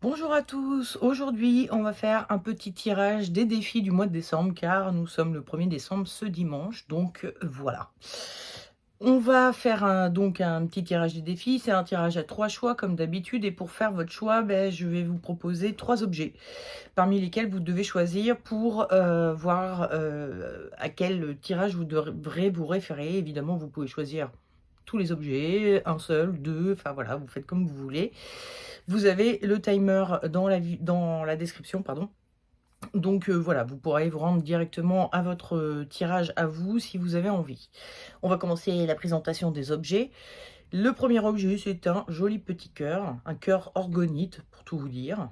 Bonjour à tous, aujourd'hui on va faire un petit tirage des défis du mois de décembre car nous sommes le 1er décembre ce dimanche, donc voilà. On va faire donc un petit tirage des défis, c'est un tirage à 3 choix comme d'habitude et pour faire votre choix, je vais vous proposer 3 objets parmi lesquels vous devez choisir pour voir à quel tirage vous devrez vous référer. Évidemment, vous pouvez choisir tous les objets, un seul, 2, enfin voilà, vous faites comme vous voulez. Vous avez le timer dans la description, pardon. Donc voilà, vous pourrez vous rendre directement à votre tirage à vous si vous avez envie. On va commencer la présentation des objets. Le premier objet, c'est un joli petit cœur, un cœur orgonite pour tout vous dire.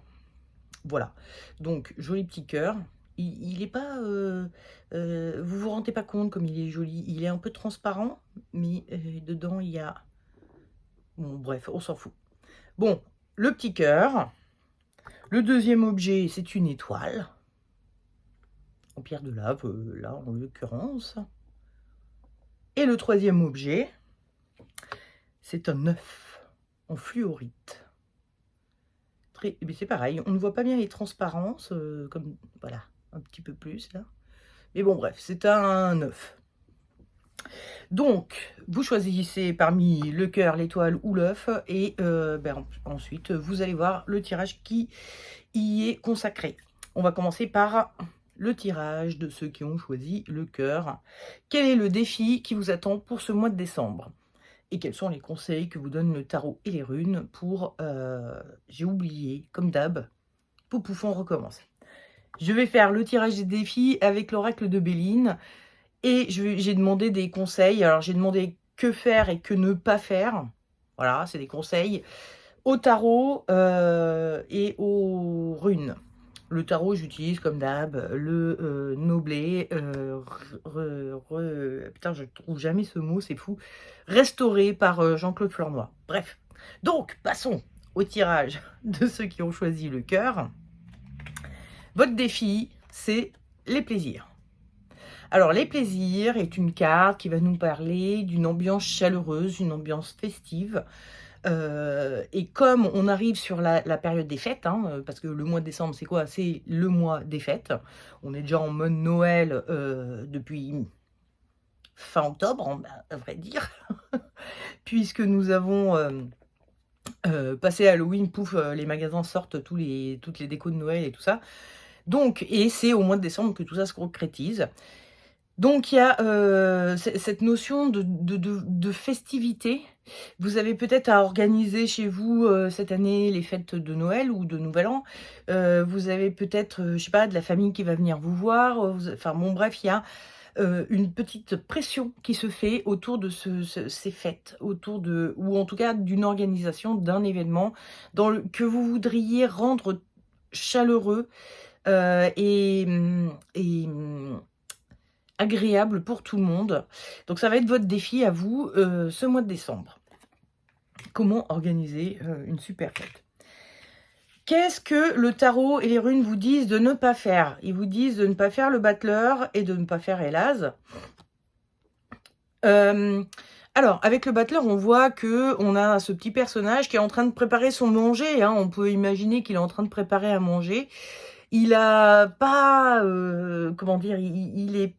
Voilà, donc joli petit cœur. Il est pas, vous vous rendez pas compte comme il est joli. Il est un peu transparent, mais dedans il y a, bon bref, on s'en fout. Bon, le petit cœur. Le deuxième objet, c'est une étoile, en pierre de lave, là en l'occurrence. Et le troisième objet, c'est un œuf en fluorite. C'est pareil, on ne voit pas bien les transparences, comme voilà, un petit peu plus là. Mais bon bref, c'est un œuf. Donc, vous choisissez parmi le cœur, l'étoile ou l'œuf et ensuite, vous allez voir le tirage qui y est consacré. On va commencer par le tirage de ceux qui ont choisi le cœur. Quel est le défi qui vous attend pour ce mois de décembre? Et quels sont les conseils que vous donnent le tarot et les runes pour, j'ai oublié, comme d'hab, Poupoufon recommence. Je vais faire le tirage des défis avec l'oracle de Béline et j'ai demandé des conseils. Alors j'ai demandé que faire et que ne pas faire. Voilà, c'est des conseils au tarot et aux runes. Le tarot, j'utilise comme d'hab le Noblet, putain, je trouve jamais ce mot, c'est fou. Restauré par Jean-Claude Flornoy. Bref. Donc, passons au tirage de ceux qui ont choisi le cœur. Votre défi, c'est les plaisirs. Alors, les plaisirs est une carte qui va nous parler d'une ambiance chaleureuse, une ambiance festive. Et comme on arrive sur la période des fêtes, hein, parce que le mois de décembre, c'est quoi? C'est le mois des fêtes. On est déjà en mode Noël depuis fin octobre, à vrai dire, puisque nous avons passé Halloween, pouf, les magasins sortent toutes les décos de Noël et tout ça. Donc, et c'est au mois de décembre que tout ça se concrétise. Donc il y a cette notion de festivité. Vous avez peut-être à organiser chez vous, cette année, les fêtes de Noël ou de Nouvel An. Vous avez peut-être, je sais pas, de la famille qui va venir vous voir, enfin bon bref, il y a, une petite pression qui se fait autour de ces fêtes, autour de ou en tout cas d'une organisation, d'un événement que vous voudriez rendre chaleureux, agréable pour tout le monde. Donc ça va être votre défi à vous, ce mois de décembre. Comment organiser, une super fête? Qu'est-ce que le tarot et les runes vous disent de ne pas faire? Ils vous disent de ne pas faire le battleur et de ne pas faire Hélas. Alors avec le battleur, on voit qu'on a ce petit personnage qui est en train de préparer son manger, hein. On peut imaginer qu'il est en train de préparer à manger. Il a pas, comment dire? Il est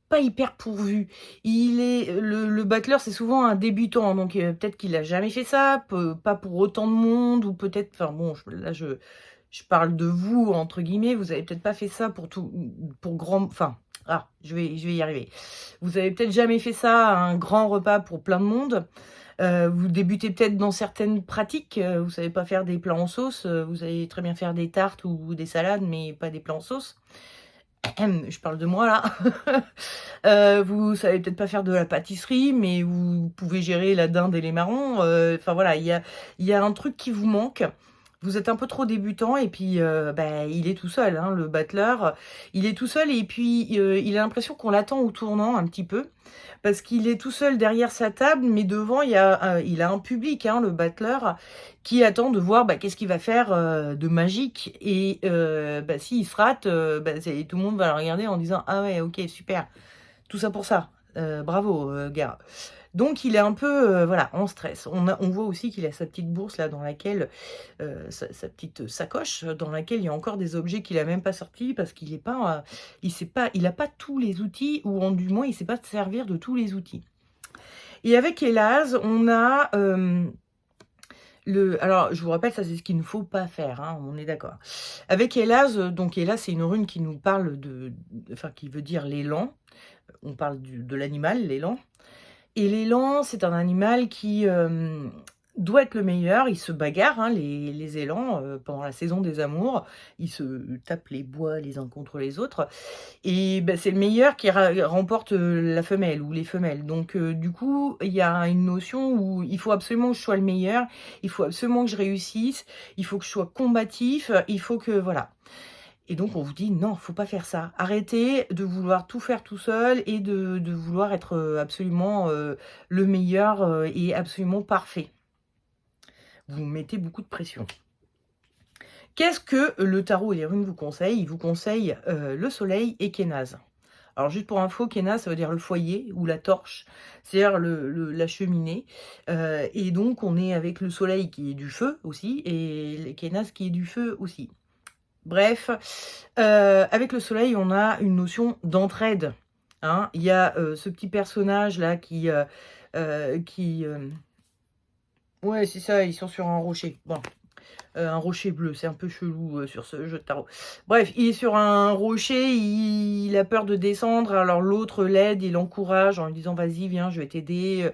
pas hyper pourvu. Il est le battleur, c'est souvent un débutant, donc peut-être qu'il a jamais fait ça, pas pour autant de monde ou peut-être enfin bon, je parle de vous entre guillemets, vous avez peut-être pas fait ça pour tout pour grand enfin, je vais y arriver. Vous avez peut-être jamais fait ça, un grand repas pour plein de monde. Vous débutez peut-être dans certaines pratiques, vous savez pas faire des plats en sauce, vous savez très bien faire des tartes ou des salades, mais pas des plats en sauce. Je parle de moi là. Vous savez peut-être pas faire de la pâtisserie, mais vous pouvez gérer la dinde et les marrons. Enfin voilà, il y a un truc qui vous manque. Vous êtes un peu trop débutant et puis, il est tout seul, hein, le battleur. Il est tout seul et puis, il a l'impression qu'on l'attend au tournant un petit peu. Parce qu'il est tout seul derrière sa table, mais devant il a un public, hein, le battleur, qui attend de voir, qu'est-ce qu'il va faire, de magique et s'il se rate, tout le monde va le regarder en disant: «Ah ouais, OK, super, tout ça pour ça, bravo, gars». Donc il est un peu, voilà, en stress. On voit aussi qu'il a sa petite bourse là dans laquelle, sa petite sacoche dans laquelle il y a encore des objets qu'il a même pas sortis parce qu'il est pas, il a pas tous les outils ou en du moins il sait pas se servir de tous les outils. Et avec Elaz, on a, alors je vous rappelle, ça c'est ce qu'il ne faut pas faire, hein, on est d'accord. Avec Elaz, donc Elaz c'est une rune qui nous parle enfin qui veut dire l'élan. On parle de l'animal, l'élan. Et l'élan, c'est un animal qui, doit être le meilleur. Ils se bagarrent, hein, les élans, pendant la saison des amours. Ils se tapent les bois les uns contre les autres et bah, c'est le meilleur qui remporte, la femelle ou les femelles. Donc du coup, il y a une notion où il faut absolument que je sois le meilleur, il faut absolument que je réussisse, il faut que je sois combatif, il faut que voilà. Et donc on vous dit: «Non, faut pas faire ça. Arrêtez de vouloir tout faire tout seul et de vouloir être, absolument, le meilleur, et absolument parfait. Vous mettez beaucoup de pression». Qu'est-ce que le tarot et les runes vous conseillent? Ils vous conseillent, le soleil et Kénaz. Alors juste pour info, Kénaz, ça veut dire le foyer ou la torche, c'est-à-dire la cheminée, et donc on est avec le soleil qui est du feu aussi et le Kénaz qui est du feu aussi. Bref, avec le soleil, on a une notion d'entraide, hein. Il y a, ce petit personnage là qui, ouais, c'est ça, ils sont sur un rocher. Bon, un rocher bleu, c'est un peu chelou, sur ce jeu de tarot. Bref, il est sur un rocher, il a peur de descendre, alors l'autre l'aide, il l'encourage en lui disant: «Vas-y, viens, je vais t'aider»,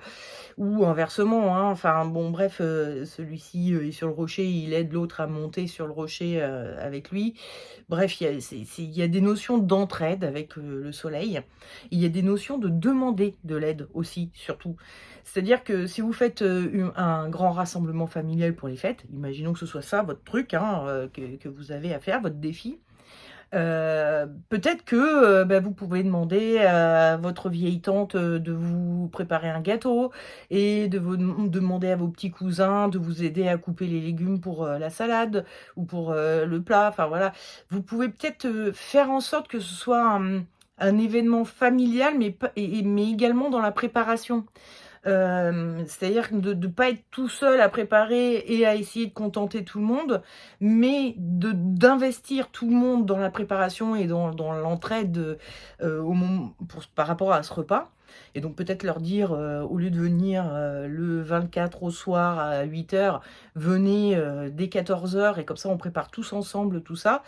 ou inversement, hein. Enfin bon, bref, celui-ci, est sur le rocher, il aide l'autre à monter sur le rocher, avec lui. Bref, il y a des notions d'entraide avec, le soleil. Il y a des notions de demander de l'aide aussi, surtout. C'est-à-dire que si vous faites, un grand rassemblement familial pour les fêtes, imaginons que ce soit ça votre truc, hein, que vous avez à faire, votre défi. Peut-être que, bah, vous pouvez demander à votre vieille tante, de vous préparer un gâteau et de vous demander à vos petits cousins de vous aider à couper les légumes pour, la salade ou pour, le plat. Enfin voilà. Vous pouvez peut-être, faire en sorte que ce soit un événement familial, mais pas mais également dans la préparation. C'est-à-dire de ne pas être tout seul à préparer et à essayer de contenter tout le monde, mais d'investir tout le monde dans la préparation et dans l'entraide, au mom pour par rapport à ce repas et donc peut-être leur dire, au lieu de venir, le 24 au soir à 8h, venez, dès 14h et comme ça on prépare tous ensemble tout ça.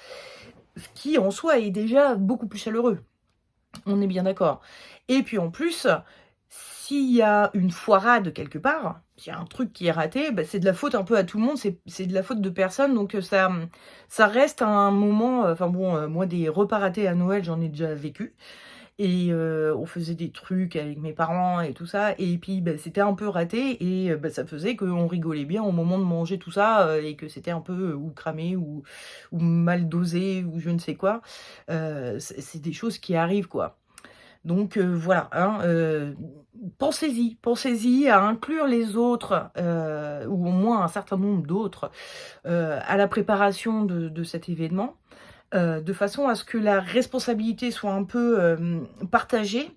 Ce qui en soi est déjà beaucoup plus chaleureux. On est bien d'accord et puis en plus, s'il y a une foirade quelque part, s'il y a un truc qui est raté, bah, c'est de la faute un peu à tout le monde, c'est de la faute de personne donc ça, ça reste un moment, enfin bon, moi des repas ratés à Noël, j'en ai déjà vécu et on faisait des trucs avec mes parents et tout ça et puis, bah, c'était un peu raté et bah, ça faisait qu'on rigolait bien au moment de manger tout ça, et que c'était un peu, ou cramé ou mal dosé ou je ne sais quoi. C'est des choses qui arrivent, quoi. Donc voilà, hein, pensez-y à inclure les autres, ou au moins un certain nombre d'autres, à la préparation de cet événement, de façon à ce que la responsabilité soit un peu, partagée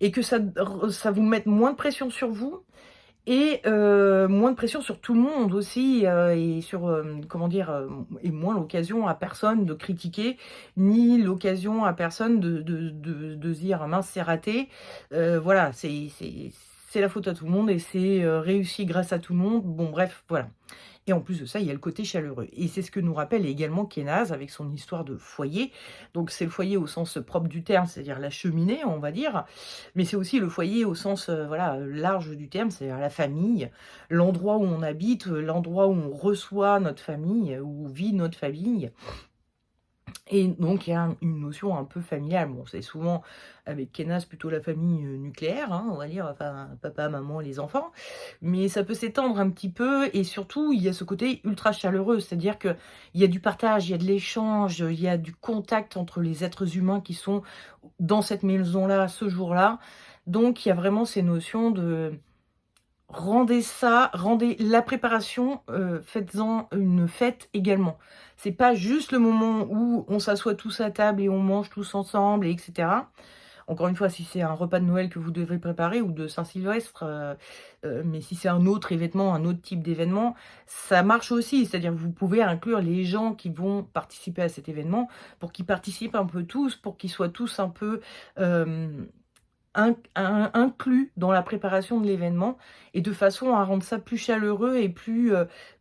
et que ça vous mette moins de pression sur vous et moins de pression sur tout le monde aussi, et sur, comment dire? Et moins l'occasion à personne de critiquer, ni l'occasion à personne de se dire: «Ah mince, c'est raté». Voilà, c'est la faute à tout le monde et c'est, réussi grâce à tout le monde. Bon bref, voilà. Et en plus de ça, il y a le côté chaleureux et c'est ce que nous rappelle également Kénaz avec son histoire de foyer. Donc c'est le foyer au sens propre du terme, c'est-à-dire la cheminée, on va dire, mais c'est aussi le foyer au sens, voilà, large du terme, c'est-à-dire la famille, l'endroit où on habite, l'endroit où on reçoit notre famille, où vit notre famille. Et donc il y a une notion un peu familiale. Bon, c'est souvent avec Kenas plutôt la famille, nucléaire, hein, on va dire, enfin papa, maman, les enfants. Mais ça peut s'étendre un petit peu et surtout il y a ce côté ultra chaleureux, c'est-à-dire qu'il y a du partage, il y a de l'échange, il y a du contact entre les êtres humains qui sont dans cette maison-là, ce jour-là. Donc il y a vraiment ces notions de rendez la préparation, faites-en une fête également. C'est pas juste le moment où on s'assoit tous à table et on mange tous ensemble et cetera. encore une fois, si c'est un repas de Noël que vous devez préparer ou de Saint-Sylvestre, mais si c'est un autre événement, un autre type d'événement, ça marche aussi. C'est-à-dire que vous pouvez inclure les gens qui vont participer à cet événement pour qu'ils participent un peu tous, pour qu'ils soient tous un peu, hem inclus dans la préparation de l'événement et de façon à rendre ça plus chaleureux et plus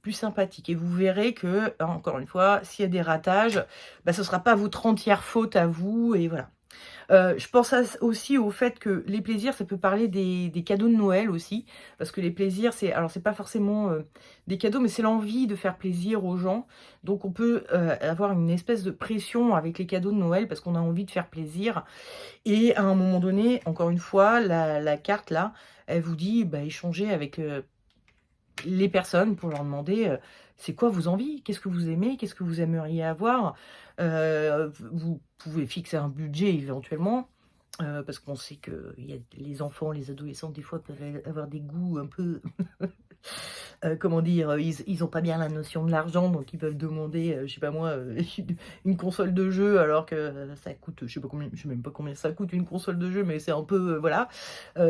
sympathique et vous verrez que, encore une fois, s'il y a des ratages, bah, ce sera pas votre entière faute à vous et voilà. Je pense aussi au fait que les plaisirs, ça peut parler des cadeaux de Noël aussi, parce que les plaisirs, c'est pas forcément, des cadeaux, mais c'est l'envie de faire plaisir aux gens. Donc on peut, avoir une espèce de pression avec les cadeaux de Noël parce qu'on a envie de faire plaisir et à un moment donné, encore une fois, la carte là, elle vous dit, bah, échangez avec, les personnes pour leur demander, c'est quoi vos envies? Qu'est-ce que vous aimez? Qu'est-ce que vous aimeriez avoir? Vous pouvez fixer un budget éventuellement, parce qu'on sait qu'il y a les enfants, les adolescents, des fois, peuvent avoir des goûts un peu comment dire? Ils ont pas bien la notion de l'argent, donc ils peuvent demander, je sais pas moi, une console de jeu alors que ça coûte, je sais pas combien, je sais même pas combien ça coûte une console de jeu, mais c'est un peu, voilà.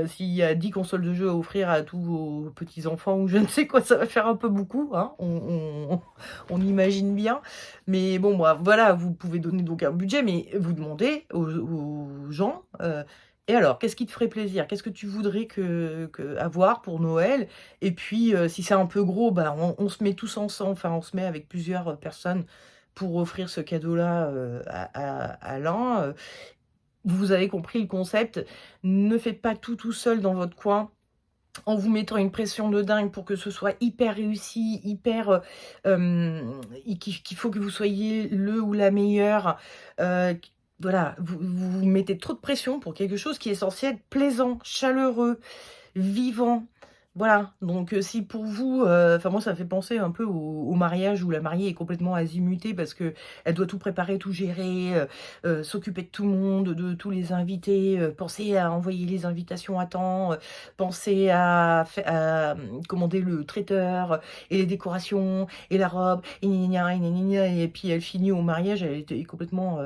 S'il y a 10 consoles de jeux à offrir à tous vos petits enfants ou je ne sais quoi, ça va faire un peu beaucoup, hein, on imagine bien. Mais bon, bah, voilà, vous pouvez donner donc un budget, mais vous demandez aux gens, «Et alors, qu'est-ce qui te ferait plaisir? Qu'est-ce que tu voudrais que avoir pour Noël?» Et puis, si c'est un peu gros, bah, on se met tous ensemble, enfin, on se met avec plusieurs, personnes pour offrir ce cadeau-là, à l'un, vous avez compris le concept. Ne faites pas tout, tout seul dans votre coin, en vous mettant une pression de dingue pour que ce soit hyper réussi, hyper, et qu'il faut que vous soyez le ou la meilleure, q voilà, vous mettez trop de pression pour quelque chose qui est censé être plaisant, chaleureux, vivant. Voilà, donc si pour vous, enfin moi ça me fait penser un peu au mariage où la mariée est complètement azimutée parce qu'elle doit tout préparer, tout gérer, s'occuper de tout le monde, de tous les invités, penser à envoyer les invitations à temps, penser commander le traiteur et les décorations et la robe et gna gna gna gna gna et puis elle finit au mariage, elle était complètement,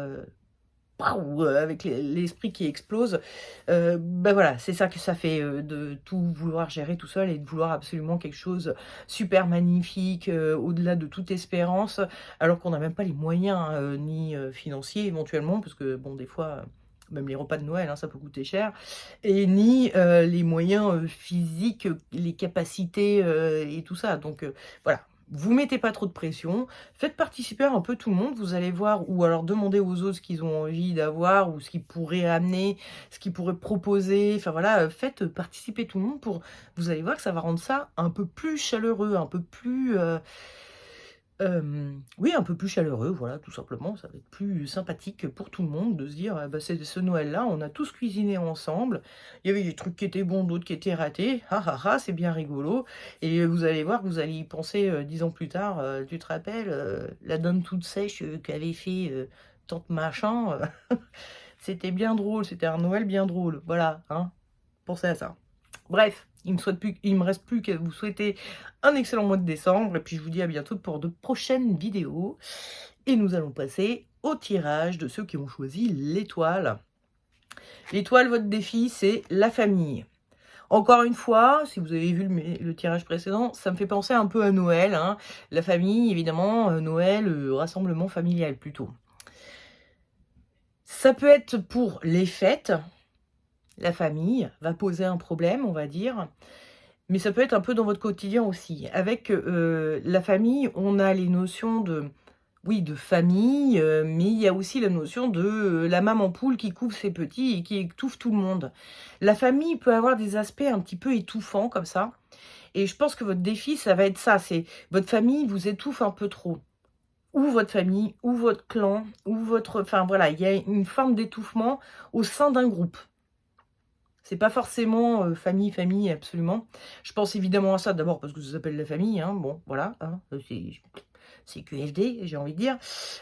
waouh, avec l'esprit qui explose. Bah, voilà, c'est ça que ça fait, de tout vouloir gérer tout seul et de vouloir absolument quelque chose super magnifique, au-delà de toute espérance, alors qu'on n'a même pas les moyens, ni, financiers éventuellement, parce que bon, des fois, même les repas de Noël, hein, ça peut coûter cher et ni, les moyens, physiques, les capacités, et tout ça. Donc, voilà, vous mettez pas trop de pression. Faites participer un peu tout le monde, vous allez voir ou alors demandez aux autres ce qu'ils ont envie d'avoir ou ce qu'ils pourraient amener, ce qu'ils pourraient proposer. Enfin voilà, faites participer tout le monde pour vous allez voir que ça va rendre ça un peu plus chaleureux, un peu plus, oui, un peu plus chaleureux, voilà, tout simplement. Ça va être plus sympathique pour tout le monde de se dire: «Ah bah, c'est ce Noël-là, on a tous cuisiné ensemble. Il y avait des trucs qui étaient bons, d'autres qui étaient ratés. Ah ah ah, c'est bien rigolo» et vous allez voir que vous allez y penser, 10 ans plus tard. «Tu te rappelles, la dinde toute sèche, qu'avait fait, tante machin, c'était bien drôle, c'était un Noël bien drôle». Voilà, hein, pensez à ça. Bref, il me reste plus qu'à vous souhaiter un excellent mois de décembre et puis je vous dis à bientôt pour de prochaines vidéos et nous allons passer au tirage de ceux qui ont choisi l'étoile. L'étoile, votre défi, c'est la famille. Encore une fois, si vous avez vu le tirage précédent, ça me fait penser un peu à Noël, hein. La famille, évidemment, Noël, rassemblement familial plutôt. Ça peut être pour les fêtes, la famille va poser un problème, on va dire. Mais ça peut être un peu dans votre quotidien aussi. Avec, la famille, on a les notions de oui, de famille, mais il y a aussi la notion de, la maman poule qui couve ses petits et qui étouffe tout le monde. La famille peut avoir des aspects un petit peu étouffants comme ça et je pense que votre défi, ça va être ça, c'est votre famille vous étouffe un peu trop. Ou votre famille, ou votre clan, ou votre enfin voilà, il y a une forme d'étouffement au sein d'un groupe. C'est pas forcément, famille, famille absolument. Je pense évidemment à ça d'abord parce que ça s'appelle la famille, hein, bon voilà, hein, c'est QFD, j'ai envie de dire.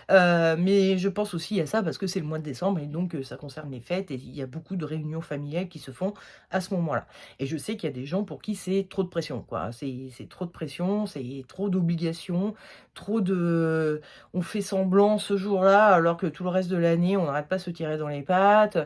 Mais je pense aussi à ça parce que c'est le mois de décembre et donc ça concerne les fêtes et il y a beaucoup de réunions familiales qui se font à ce moment-là. Et je sais qu'il y a des gens pour qui c'est trop de pression, quoi. C'est trop de pression, c'est trop d'obligations, trop de on fait semblant ce jour-là alors que tout le reste de l'année, on n'arrête pas de se tirer dans les pattes.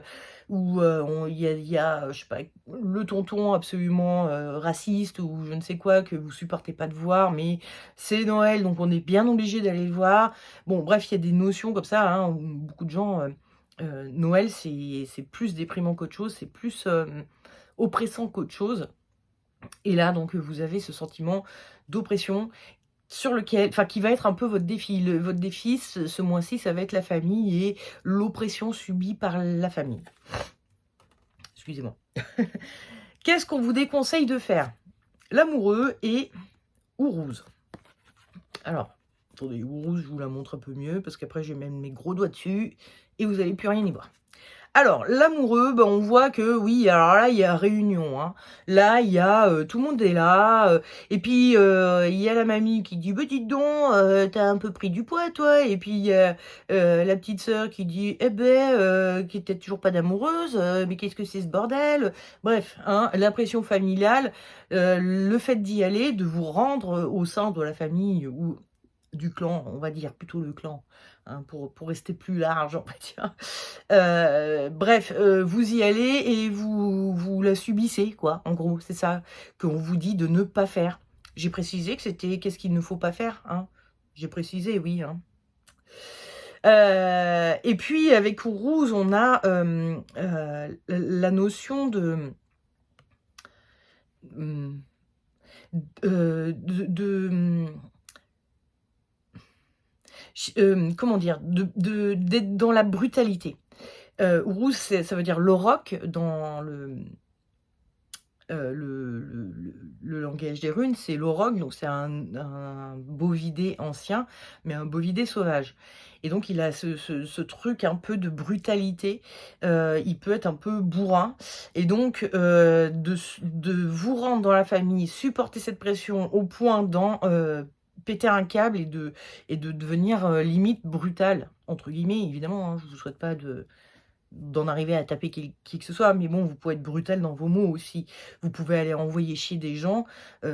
où il y a, je sais pas, le tonton absolument raciste ou je ne sais quoi que vous supportez pas de voir, mais c'est Noël, donc on est bien obligé d'aller le voir. Bon, bref, il y a des notions comme ça, hein, où beaucoup de gens, Noël, c'est plus déprimant qu'autre chose, c'est plus oppressant qu'autre chose. Et là, donc, vous avez ce sentiment d'oppression sur lequel, enfin, qui va être un peu votre défi. Votre défi, ce mois-ci, ça va être la famille et l'oppression subie par la famille. Excusez-moi. Qu'est-ce qu'on vous déconseille de faire? L'amoureux et Ourouse. Alors, attendez, Ourouse, je vous la montre un peu mieux, parce qu'après, je vais mettre mes gros doigts dessus, et vous n'allez plus rien y voir. Alors, l'amoureux, ben, on voit que oui, alors là, il y a réunion, hein. Là, il y a, tout le monde est là, et puis, il y a la mamie qui dit: «Bah, dites donc, tu un peu pris du poids, toi», et puis il y a, la petite sœur qui dit: «Eh beh, qui était toujours pas d'amoureuse, mais qu'est-ce que c'est ce bordel?» Bref, hein, la pression familiale, le fait d'y aller, de vous rendre, au sein de la famille ou du clan, on va dire plutôt le clan, hein, pour rester plus large, on va dire. Bref, vous y allez et vous la subissez, quoi. En gros, c'est ça qu'on vous dit de ne pas faire. J'ai précisé que c'était qu'est-ce qu'il ne faut pas faire, hein? J'ai précisé, oui, hein. Et puis avec Ourouse, on a, la notion de, mmh, comment dire? D'être dans la brutalité. Ourouz, ça veut dire l'auroch dans le langage des runes, c'est l'auroch, donc c'est un bovidé ancien, mais un bovidé sauvage. Et donc il a ce truc un peu de brutalité, il peut être un peu bourrin et donc de vous rendre dans la famille, supporter cette pression au point d'en, péter un câble et de devenir, limite «brutal» entre guillemets évidemment, hein. Je vous souhaite pas d'en arriver à taper qui que ce soit, mais bon, vous pouvez être brutal dans vos mots aussi. Vous pouvez aller envoyer chier des gens,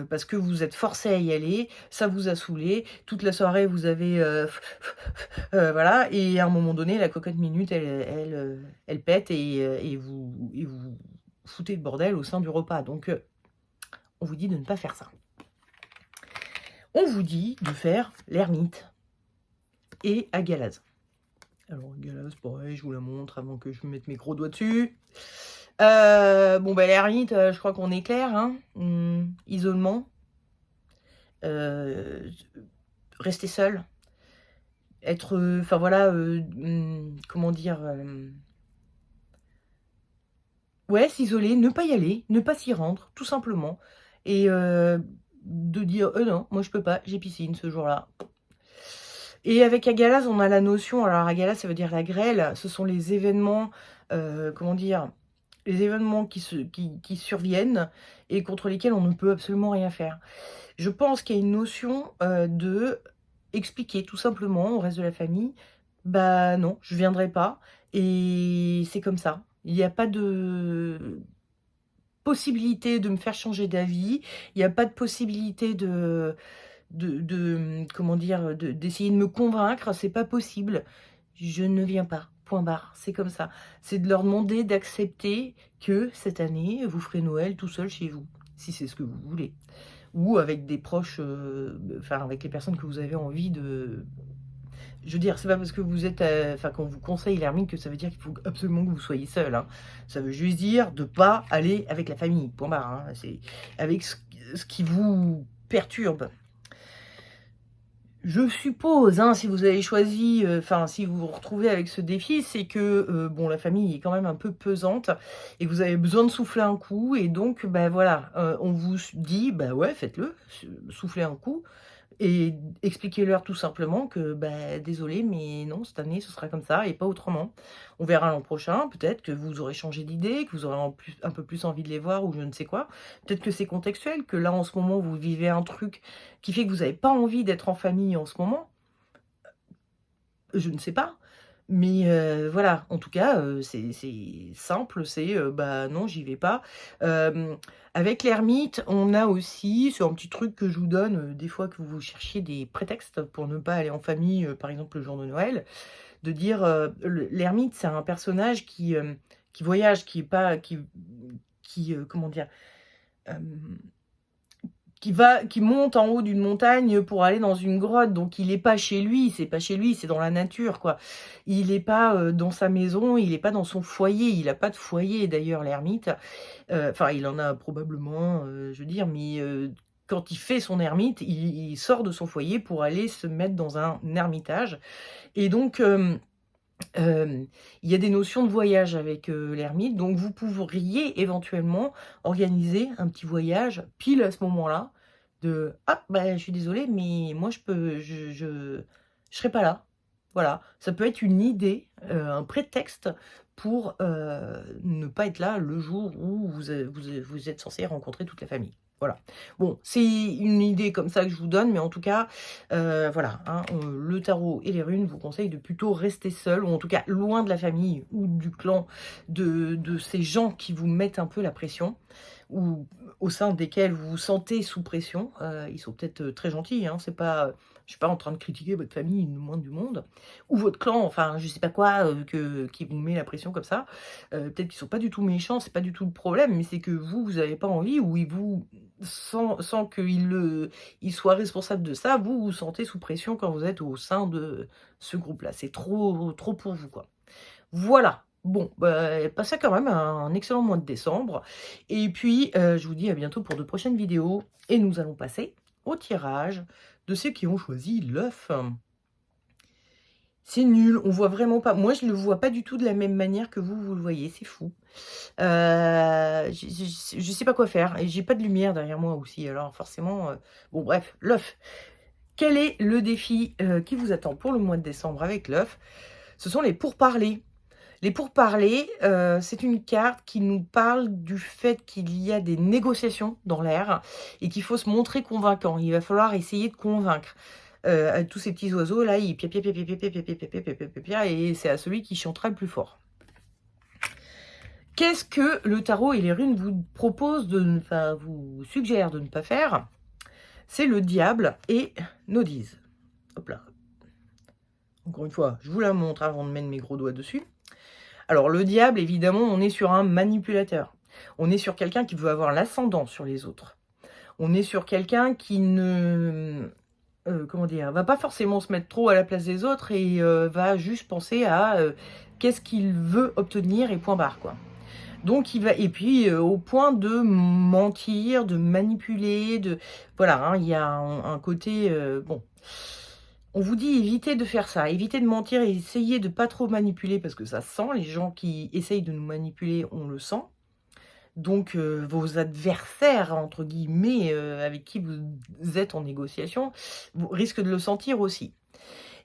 parce que vous êtes forcé à y aller, ça vous a saoulé, toute la soirée vous avez, voilà et à un moment donné, la cocotte minute, elle pète et vous foutez le bordel au sein du repas. Donc, on vous dit de ne pas faire ça. On vous dit de faire l'ermite et Agalaz. Alors Galaz, pareil, je vous la montre avant que je mette mes gros doigts dessus. Bon, bah, l'ermite, je crois qu'on est clair, hein. Isolement. Rester seul. Être, enfin voilà, comment dire? Ouais, s'isoler, ne pas y aller, ne pas s'y rendre, tout simplement et de dire: non, moi je peux pas, j'ai piscine ce jour-là». Et avec Agalaz, on a la notion, alors Agalaz, ça veut dire la grêle, ce sont les événements, comment dire? Les événements qui surviennent et contre lesquels on ne peut absolument rien faire. Je pense qu'il y a une notion, de expliquer tout simplement au reste de la famille: «Bah non, je viendrai pas et c'est comme ça». Il y a pas de possibilité de me faire changer d'avis, il y a pas de possibilité comment dire? D'essayer de me convaincre, c'est pas possible. Je ne viens pas, point barre, c'est comme ça. C'est de leur demander d'accepter que cette année, vous ferez Noël tout seul chez vous, si c'est ce que vous voulez. Ou avec des proches, enfin avec les personnes que vous avez envie de je veux dire, c'est pas parce que vous êtes, enfin qu'on vous conseille l'hermine que ça veut dire qu'il faut absolument que vous soyez seul, hein. Ça veut juste dire de pas aller avec la famille, point barre, hein. C'est avec ce qui vous perturbe. Je suppose, hein, si vous avez choisi, enfin, si vous vous retrouvez avec ce défi, c'est que, bon, la famille est quand même un peu pesante et vous avez besoin de souffler un coup et donc, bah, voilà, on vous dit: «Bah, ouais, faites-le, soufflez un coup et expliquez-leur tout simplement que, bah, désolé, mais non, cette année, ce sera comme ça et pas autrement. On verra l'an prochain, peut-être que vous aurez changé d'idée, que vous aurez un peu plus envie de les voir ou je ne sais quoi. Peut-être que c'est contextuel, que là, en ce moment, vous vivez un truc qui fait que vous avez pas envie d'être en famille en ce moment, je ne sais pas. Mais voilà, en tout cas, c'est simple, c'est, bah, non, j'y vais pas. Avec l'ermite, on a aussi c'est un petit truc que je vous donne, des fois que vous cherchiez des prétextes pour ne pas aller en famille, par exemple le jour de Noël, de dire, l'ermite, c'est un personnage qui voyage, qui est pas qui, comment dire? Hem, qui monte en haut d'une montagne pour aller dans une grotte, donc il est pas chez lui, c'est pas chez lui, c'est dans la nature, quoi. Il est pas, dans sa maison, il est pas dans son foyer, il a pas de foyer d'ailleurs l'ermite. Enfin, il en a probablement, je veux dire, mais quand il fait son ermite, il sort de son foyer pour aller se mettre dans un ermitage et donc il y a des notions de voyage avec, l'ermite, donc vous pourriez éventuellement organiser un petit voyage pile à ce moment-là de: «Ah bah, je suis désolée, mais moi je serai pas là». Voilà, ça peut être une idée, un prétexte pour, ne pas être là le jour où vous êtes censés rencontrer toute la famille. Voilà. Bon, c'est une idée comme ça que je vous donne, mais en tout cas, voilà, hein, le tarot et les runes vous conseillent de plutôt rester seul ou en tout cas loin de la famille ou du clan, de ces gens qui vous mettent un peu la pression ou au sein desquels vous vous sentez sous pression. Ils sont peut-être, très gentils, hein, c'est pas, je suis pas en train de critiquer votre famille, le moins du monde, ou votre clan, enfin je sais pas quoi, qui vous met la pression comme ça. Peut-être qu'ils sont pas du tout méchants, c'est pas du tout le problème, mais c'est que vous avez pas envie ou ils vous sans qu'ils soient responsables de ça, vous vous sentez sous pression quand vous êtes au sein de ce groupe-là. C'est trop pour vous, quoi. Voilà. Bon, bah, passez quand même un excellent mois de décembre et puis, je vous dis à bientôt pour de prochaines vidéos et nous allons passer au tirage de ceux qui ont choisi l'œuf. C'est nul, on voit vraiment pas, moi je le vois pas du tout de la même manière que vous le voyez, c'est fou. Je sais pas quoi faire et j'ai pas de lumière derrière moi aussi, alors forcément, bon bref, l'œuf. Quel est le défi, qui vous attend pour le mois de décembre avec l'œuf? Ce sont les pourparlers. Les pourparlers, c'est une carte qui nous parle du fait qu'il y a des négociations dans l'air et qu'il faut se montrer convaincant. Il va falloir essayer de convaincre. Tous ces petits oiseaux là, ils pia pia pia pia pia pia pia pia pia pia pia pia pia et c'est à celui qui chantera le plus fort. Qu'est-ce que le tarot et les runes vous proposent enfin, vous suggèrent de ne pas faire? C'est le diable et Nodise. Hop là. Encore une fois, je vous la montre avant de mettre mes gros doigts dessus. Alors le diable, évidemment, on est sur un manipulateur. On est sur quelqu'un qui veut avoir l'ascendant sur les autres. On est sur quelqu'un qui ne comment dire? Va pas forcément se mettre trop à la place des autres et va juste penser à, qu'est-ce qu'il veut obtenir et point barre, quoi. Donc il va et puis, au point de mentir, de manipuler, de voilà, hein, il y a un côté, bon. On vous dit évitez de faire ça, évitez de mentir et essayez de pas trop manipuler parce que ça se sent, les gens qui essayent de nous manipuler, on le sent. Donc vos «adversaires» entre guillemets, avec qui vous êtes en négociation, vous risquent de le sentir aussi.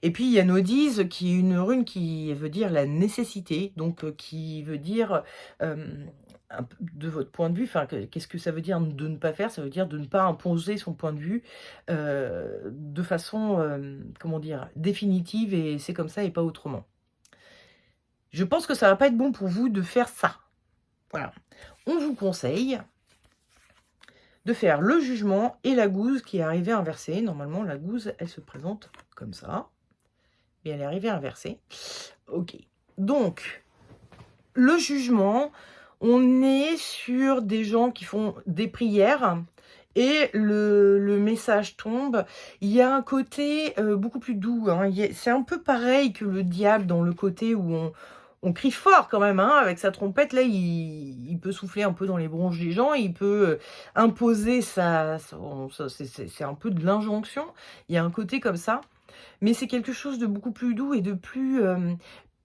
Et puis il y a Nodise qui est une rune qui veut dire la nécessité, donc qui veut dire, un p de votre point de vue, enfin qu'est-ce que ça veut dire de ne pas faire? Ça veut dire de ne pas imposer son point de vue, de façon, comment dire? Définitive et c'est comme ça et pas autrement. Je pense que ça va pas être bon pour vous de faire ça. Voilà. On vous conseille de faire le jugement et la gouze qui est arrivée inversée. Normalement, la gouze, elle se présente comme ça. Et elle est arrivée inversée. OK. Donc, le jugement, on est sur des gens qui font des prières et le message tombe. Il y a un côté, beaucoup plus doux, hein. C'est un peu pareil que le diable dans le côté où on crie fort quand même, hein, avec sa trompette. Là, il peut souffler un peu dans les bronches des gens, il peut, imposer c'est un peu de l'injonction. Il y a un côté comme ça. Mais c'est quelque chose de beaucoup plus doux et de plus,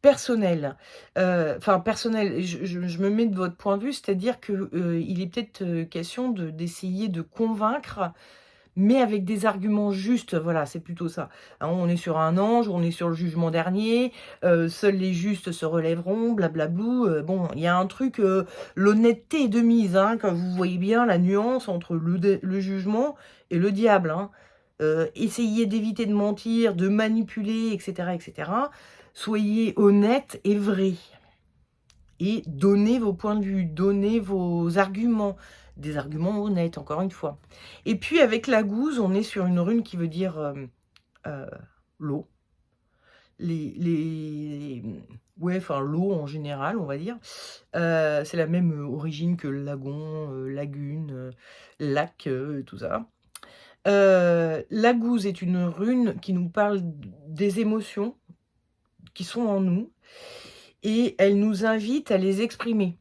personnel. Enfin personnel, je me mets de votre point de vue, c'est-à-dire que, il est peut-être, question d'essayer de convaincre, mais avec des arguments justes, voilà, c'est plutôt ça. Hein, on est sur un ange, on est sur le jugement dernier, seuls les justes se relèveront, blablablou, bon, il y a un truc, l'honnêteté est de mise, hein, quand vous voyez bien la nuance entre le jugement et le diable, hein. Essayez d'éviter de mentir, de manipuler, et cetera, et cetera. Soyez honnête et vrai et donnez vos points de vue, donnez vos arguments, des arguments honnêtes, encore une fois. Et puis avec la gouze, on est sur une rune qui veut dire, heu, l'eau. Les Ouais, enfin l'eau en général, on va dire. C'est la même, origine que lagon, lagune, lac, tout ça. La gouze est une rune qui nous parle des émotions qui sont en nous et elle nous invite à les exprimer.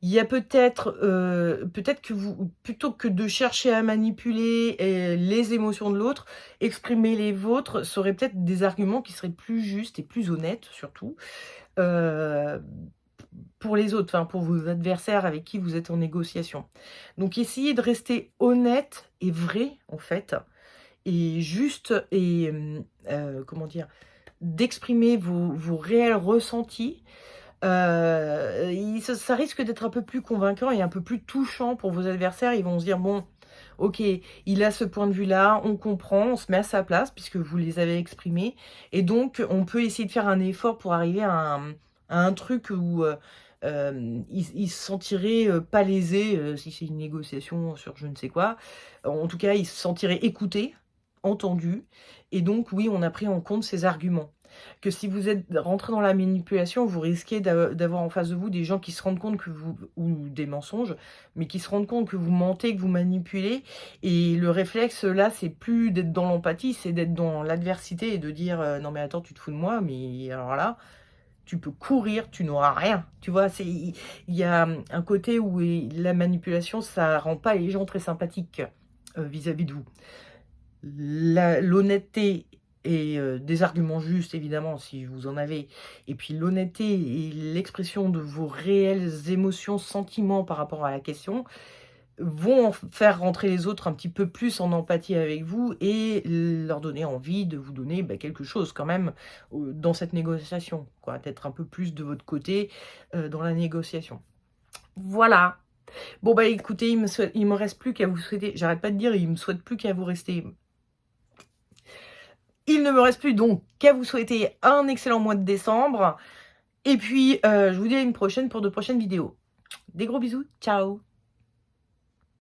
Il y a peut-être que vous plutôt que de chercher à manipuler, les émotions de l'autre, exprimer les vôtres, ça aurait peut-être des arguments qui seraient plus justes et plus honnêtes surtout, heu, pour les autres, enfin pour vos adversaires avec qui vous êtes en négociation. Donc essayez de rester honnête et vrai en fait et juste et comment dire? D'exprimer vos réels ressentis. Il ça risque d'être un peu plus convaincant et un peu plus touchant pour vos adversaires. Ils vont se dire: «Bon, OK, il a ce point de vue-là, on comprend, on se met à sa place puisque vous les avez exprimés et donc on peut essayer de faire un effort pour arriver à un truc où, il se sentirait, pas lésé, si c'est une négociation sur je ne sais quoi. En tout cas, il se sentirait écouté, entendu et donc oui, on a pris en compte ses arguments. Que si vous êtes rentré dans la manipulation, vous risquez d'avoir en face de vous des gens qui se rendent compte que vous ou des mensonges, mais qui se rendent compte que vous mentez, que vous manipulez et le réflexe là, c'est plus d'être dans l'empathie, c'est d'être dans l'adversité et de dire: «Non mais attends, tu te fous de moi, mais alors là, tu peux courir, tu n'auras rien». Tu vois? Il y a, un côté où la manipulation, ça rend pas les gens très sympathiques, vis-à-vis de vous. L'honnêteté et des arguments justes évidemment si vous en avez et puis l'honnêteté et l'expression de vos réelles émotions, sentiments par rapport à la question, vont faire rentrer les autres un petit peu plus en empathie avec vous et leur donner envie de vous donner, bah, quelque chose quand même, dans cette négociation, quoi. D'être un peu plus de votre côté, dans la négociation. Voilà. Bon, bah, écoutez, il me reste plus qu'à vous souhaiter j'arrête pas de dire: «Il me souhaite plus qu'à vous rester». Il ne me reste plus donc qu'à vous souhaiter un excellent mois de décembre et puis, je vous dis à une prochaine pour de prochaines vidéos. Des gros bisous, ciao!